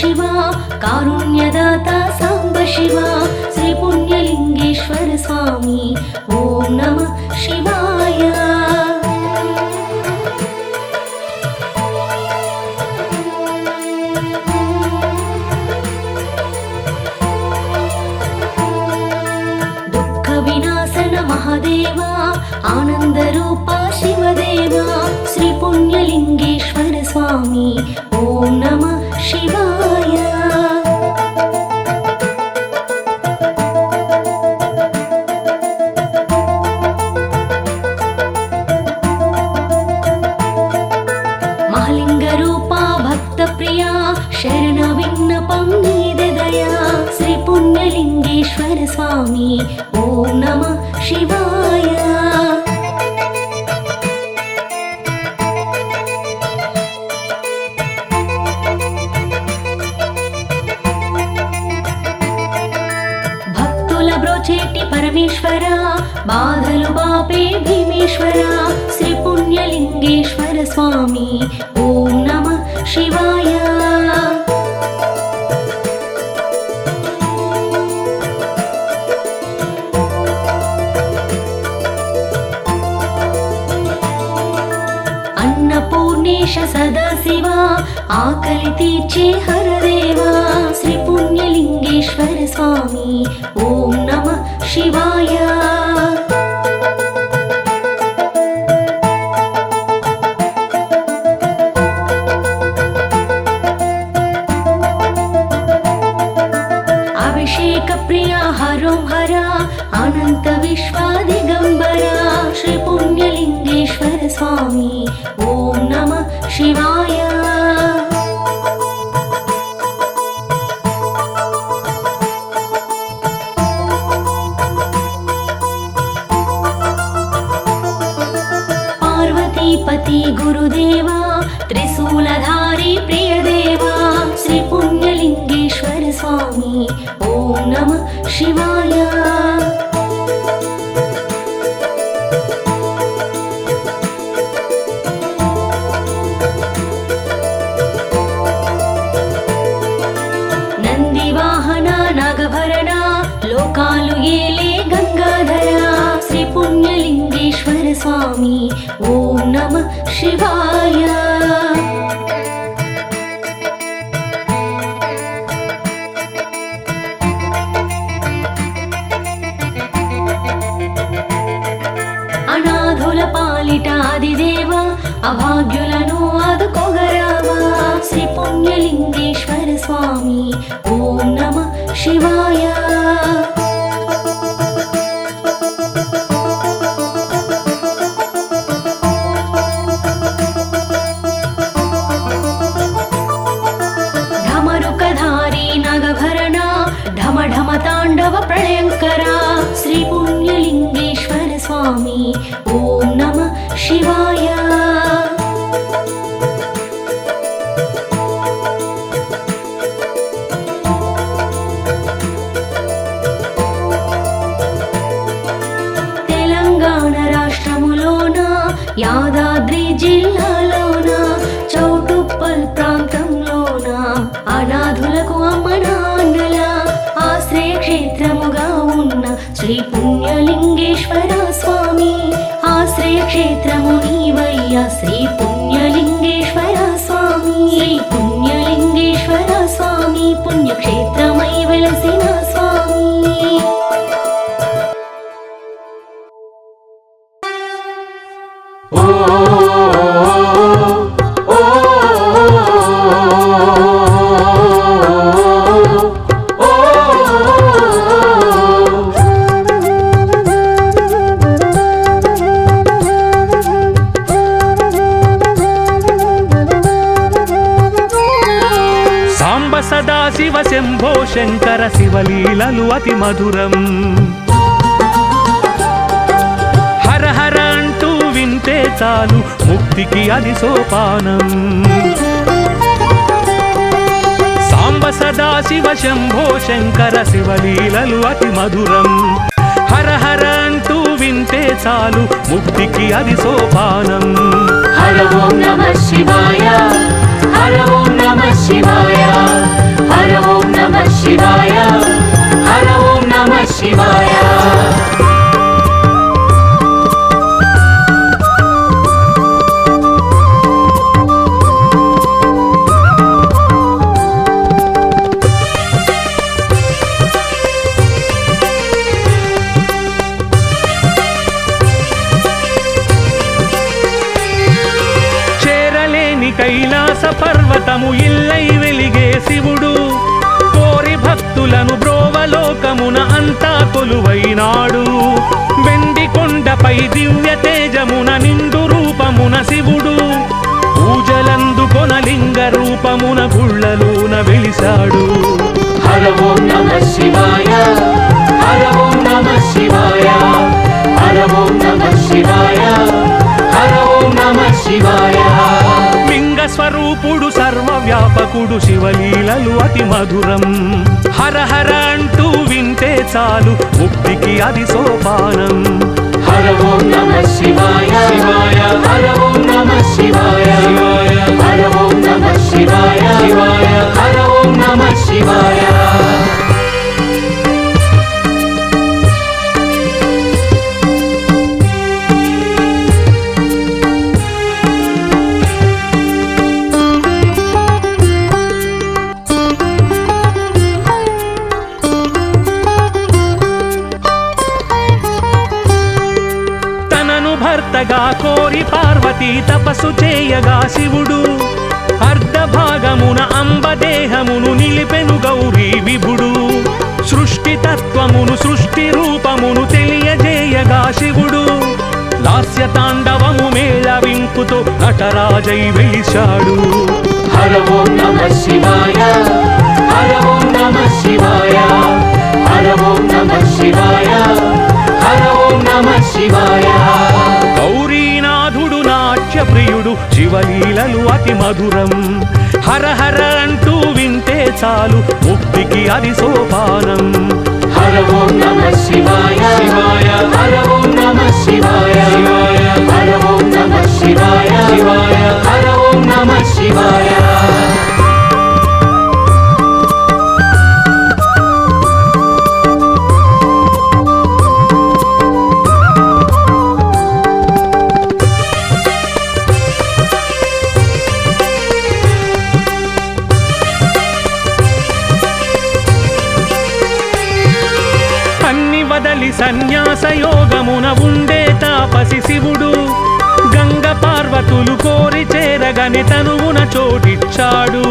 शिव कारुण्यदाता सांब शिव श्री पुण्यलिंगेश्वर स्वामी ओम नमः शिवाय। दुःख विनाशन महादेवा आनंद रूपा शिवदेवा श्री पुण्यलिंगेश्वर स्वामी ओम नमः शिवाय। महालिंग रूपा भक्त प्रिया शरण विन्नपं नीदया श्री पुण्यलिंगेश्वर स्वामी ओम नमः शिवाय। బ్రోచేటి పరమేశ్వర బాధలు బాపే భీమేశ్వర శ్రీ పుణ్యలింగేశ్వర స్వామి ఓం నమః శివాయ। అన్నపూర్ణేశ సదాశివ ఆకలి తీర్చే హరదేవా శ్రీ పుణ్యలింగేశ్వర స్వామి ఓం నమః శివాయ। అభిషేక ప్రియ హరోం హర అనంత విశ్వాదిగంబర శ్రీ పుణ్యలింగేశ్వర స్వామి ఓం నమః శివాయ। पार्वतीपति गुरुदेवा त्रिशूलधारी प्रियदेवा श्री पुण्यलिंगेश्वर स्वामी ओम नमः शिवाय। नंदिवाहना नागभरणा लोकालु येले गंगाधरा श्री पुण्यलिंगेश्वर स्वामी ओम नमः शिवाय। అనాథుల పాలిట ఆదిదేవ అభాగ్యులను ఆదుకోగరావా శ్రీ పుణ్యలింగేశ్వర స్వామి ఓం నమః శివాయ। ढमरुकधारी नागभरणा ढम ढम तांडव प्रलयंकरा श्री पुण्यलिंगेश्वर स्वामी ओम नमः शिवाय। తెలంగాణ రాష్ట్రములోన యాదాద్రి జిల్లాలోన చౌటుప్పల్ ప్రాంతంలోన అనాథులకు అమ్మ నాన్నల ఆశ్రయ క్షేత్రముగా ఉన్న శ్రీ పుణ్యలింగేశ్వర స్వామి ఆశ్రయ క్షేత్రము నీవయ్యా శ్రీ పుణ్యలింగేశ్వర స్వామి శ్రీ పుణ్యలింగేశ్వర స్వామి పుణ్యక్షేత్రమై వెలసిన స్వామి। సదా శివ శంభో శంకర శివలీలలు అతి మధురం హర హర అంటూ వింటే చాలు ముక్తికి అది సోపానం సాంబ సదా శివ శంభో శంకర శివలీలలు అతి మధురం హర హర అంటూ వింటే చాలు ముక్తికి అది సోపానం హర ఓం నమః శివాయ హర హర ఓం నమః శివాయ హర ఓం నమః శివాయ హర ఓం నమః శివాయ కైలాస పర్వతము ఇల్లై వెలిగే శివుడు కోరి భక్తులను బ్రోవలోకమున అంతా కొలువైనాడు వెండి కొండపై దివ్య తేజమున నిండు రూపమున శివుడు పూజలందుకొన లింగ రూపమున గుళ్ళలోన వెలిసాడు హర ఓం నమః శివాయ హర ఓం నమః శివాయ హర ఓం నమః శివాయ హర ఓం నమః శివాయ లింగ స్వరూపుడు సర్వవ్యాపకుడు శివలీలలు అతి మధురం హర హర అంటూ వింటే చాలు ముక్తికి అది సోపానం హర ఓం నమః శివాయ శివాయ హర ఓం నమః శివాయ శివాయ హర ఓం నమః శివాయ శివాయ హర ఓం నమః శివాయ భర్తగా కోరి పార్వతీ తపస్సు చేయగా శివుడు అర్ధభాగమున అంబదేహమును నిలిపెను గౌరీ విభుడు సృష్టి తత్వమును సృష్టి రూపమును తెలియజేయగా శివుడు లాస్య తాండవము మేళవింపుతో నటరాజై వెలిశాడు హర ఓం నమః శివాయ హర ఓం నమః శివాయ హర ఓం నమః శివాయ హర ఓం నమః శివాయ గౌరీనాథుడు నాట్య ప్రియుడు శివలీలలు అతి మధురం హర హర అంటూ వింటే చాలు ముక్తికి అది సోపానం హర ఓం నమః శివాయ శివాయ హర ఓం నమః శివాయ శివాయ హర ఓం నమః శివాయ శివాయ హర ఓం నమః శివాయ సన్యాస యోగమున ఉండే తాపసి శివుడు గంగ పార్వతులు కోరి చేరగని తనువున చోటిచ్చాడు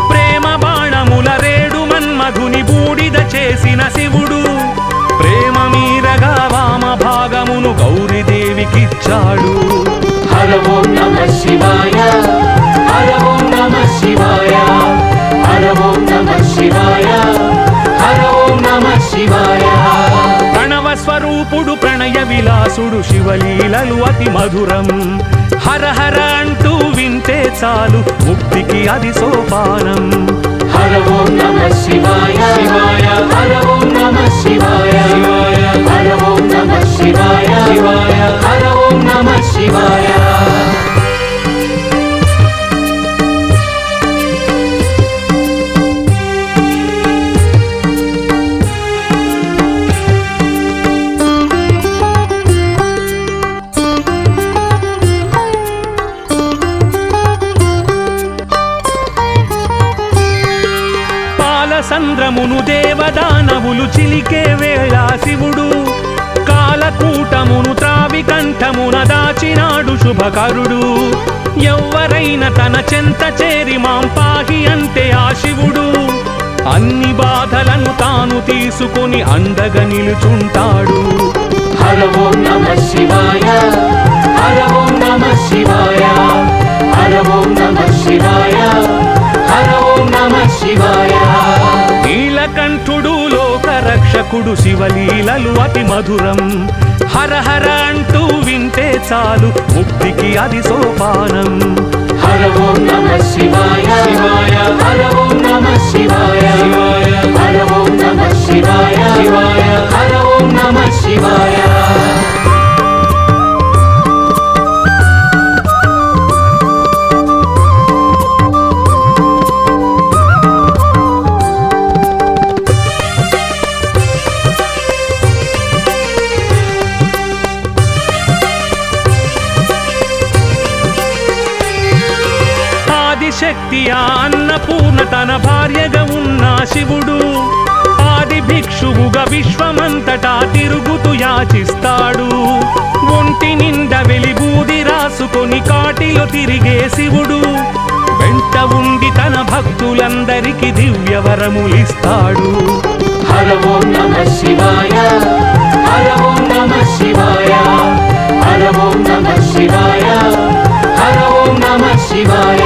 ప్రేమ బాణముల రేడు మన్మధుని బూడిద చేసిన శివుడు ప్రేమ మీరగా వామ భాగమును గౌరీదేవికిచ్చాడు హర ఓం నమః శివాయ హర ఓం నమః శివాయ హర ఓం నమః శివాయ హర ఓం నమః శివాయ ప్రణవ స్వరూపుడు ప్రణయ విలాసుడు శివలీలలు అతి మధురం హర హర అంటూ వింటే చాలు ముక్తికి అది సోపానం హర ఓం నమః శివాయ శివాయ హర ఓం నమః శివాయ శివాయ హర ఓం నమః శివాయ శివాయ హర ఓం నమః శివాయ సంద్రమును దేవదానవులు చిలికే వేళ శివుడు కాలకూటమును త్రావి కంఠమున దాచినాడు శుభకరుడు ఎవ్వరైన తన చెంత చేరి మాం పాహి అంటే ఆ శివుడు అన్ని బాధలను తాను తీసుకొని అండగా నిలుచుంటాడు హర ఓం నమః శివాయ హర ఓం నమః శివాయ హర ఓం నమః శివాయ హర ఓం నమః శివాయ నీలకంఠుడు లోక రక్షకుడు శివలీలలు అతి మధురం హర హర అంటూ వింటే చాలు ముక్తికి అది సోపానం హర ఓం నమః శివాయ శివాయ హర ఓం నమః శివాయ శివాయ హర ఓం నమః శివాయ శివాయ హర ఓం నమః శివాయ శక్తి ఆ అన్నపూర్ణ తన భార్యగా ఉన్న శివుడు ఆది భిక్షువుగా విశ్వమంతటా తిరుగుతూ యాచిస్తాడు. ఒంటి నిండా వెలిబూది రాసుకొని కాటిలో తిరిగే శివుడు వెంట ఉండి తన భక్తులందరికీ దివ్య వరములిస్తాడు. హర ఓం నమః శివాయ హర ఓం నమః శివాయ హర ఓం నమః శివాయ హర ఓం నమః శివాయ.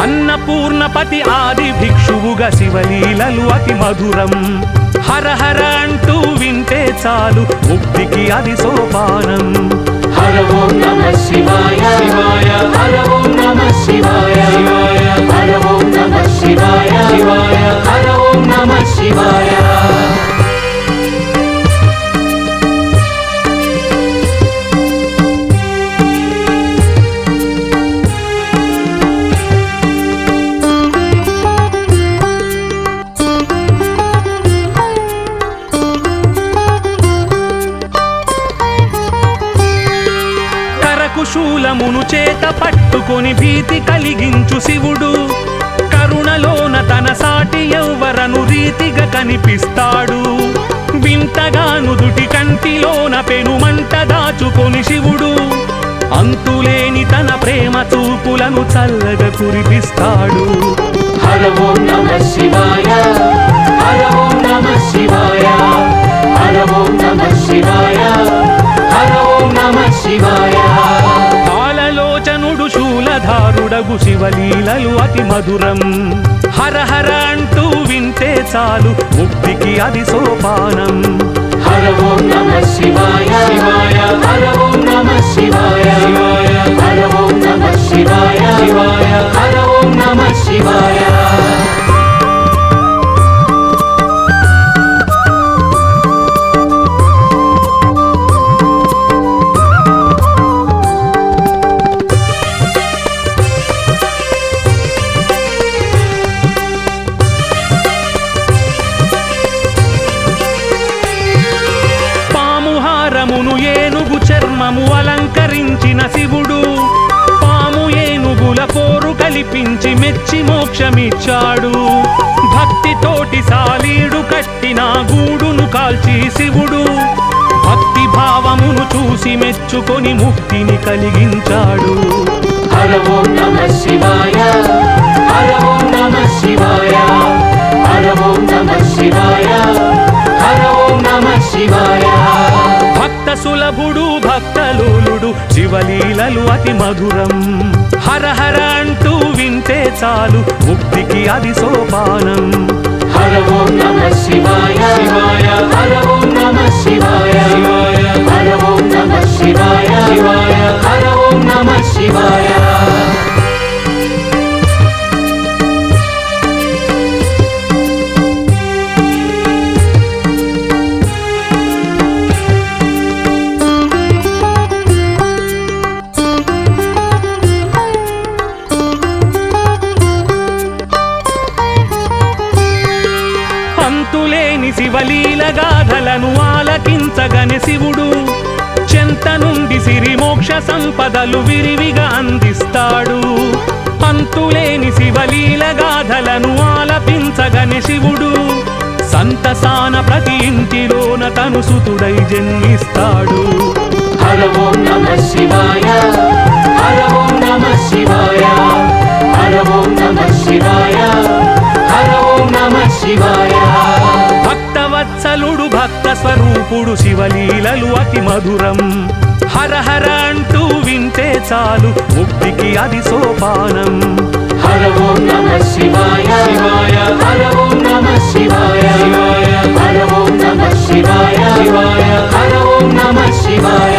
అన్నపూర్ణపతి ఆది భిక్షువుగా శివలీలలు అతి మధురం. హర హర అంటూ వింటే చాలు ముక్తికి అది సోపానం. హర ఓం నమః శివాయ శివాయ హర ఓం నమః శివాయ శివాయ హర ఓం నమః శివాయ శివాయ హర ఓం నమః శివాయ. శూలమును చేత పట్టుకొని భీతి కలిగించు శివుడు కరుణలోన తన సాటి ఎవ్వరను రీతిగా కనిపిస్తాడు. వింతగాను దుటి కంటిలోన పెనుమంట దాచుకొని శివుడు అంతులేని తన ప్రేమ చూపులను చల్లగా కురిపిస్తాడు. హర ఓం నమః శివాయ హర ఓం నమః శివాయ హర ఓం నమః శివాయ హర ఓం నమః శివాయ. పాలలోచనుడు శూలధారుడగు శివలీలలు అతి మధురం. హర హర అంటూ వింటే చాలు ముక్తికి అది సోపానం. హర ఓం నమః శివాయ శివాయ హర ఓం నమః శివాయ శివాయ హర ఓం నమః శివాయ శివాయ హర ఓం నమః శివాయ. ఏనుగు చర్మము అలంకరించిన శివుడు పాము ఏనుగుల పోరు కల్పించి మెచ్చి మోక్షమిచ్చాడు. భక్తితోటి సాలీడు కట్టిన గూడును కాల్చి శివుడు భక్తి భావమును చూసి మెచ్చుకొని ముక్తిని కలిగించాడు. హర ఓం నమః శివాయ హర ఓం నమః శివాయ హర ఓం నమః శివాయ హర ఓం నమః శివాయ. భక్త సులభుడు భక్తలోలుడు శివలీలలు అతి మధురం. హర హర అంటూ వింటే చాలు ముక్తికి అది సోపానం. హర ఓం నమః శివాయ శివాయ హర ఓం నమః శివాయ శివాయ హర ఓం నమః శివాయ శివాయ హర ఓం నమః శివాయ. అంతులేని శివలీల గాథలను ఆలకించగని శివుడు చెంత నుండి సిరి మోక్ష సంపదలు విరివిగా అందిస్తాడు. అంతులేని శివలీల గాథలను ఆలపించగని శివుడు సంతసాన ప్రతి ఇంటిలోన తను సుతుడై జన్మిస్తాడు. హర ఓం నమః శివాయ హర ఓం నమః శివాయ హర ఓం నమః శివాయ హర ఓం నమః శివాయ. భక్తవత్సలుడు భక్త స్వరూపుడు శివలీలలు అతి మధురం. హర హర అంటూ వింటే చాలు ముక్తికి అది సోపానం. హర ఓం నమః శివాయ శివాయ హర ఓం నమః శివాయ శివాయ హర ఓం నమః శివాయ శివాయ హర ఓం నమః శివాయ.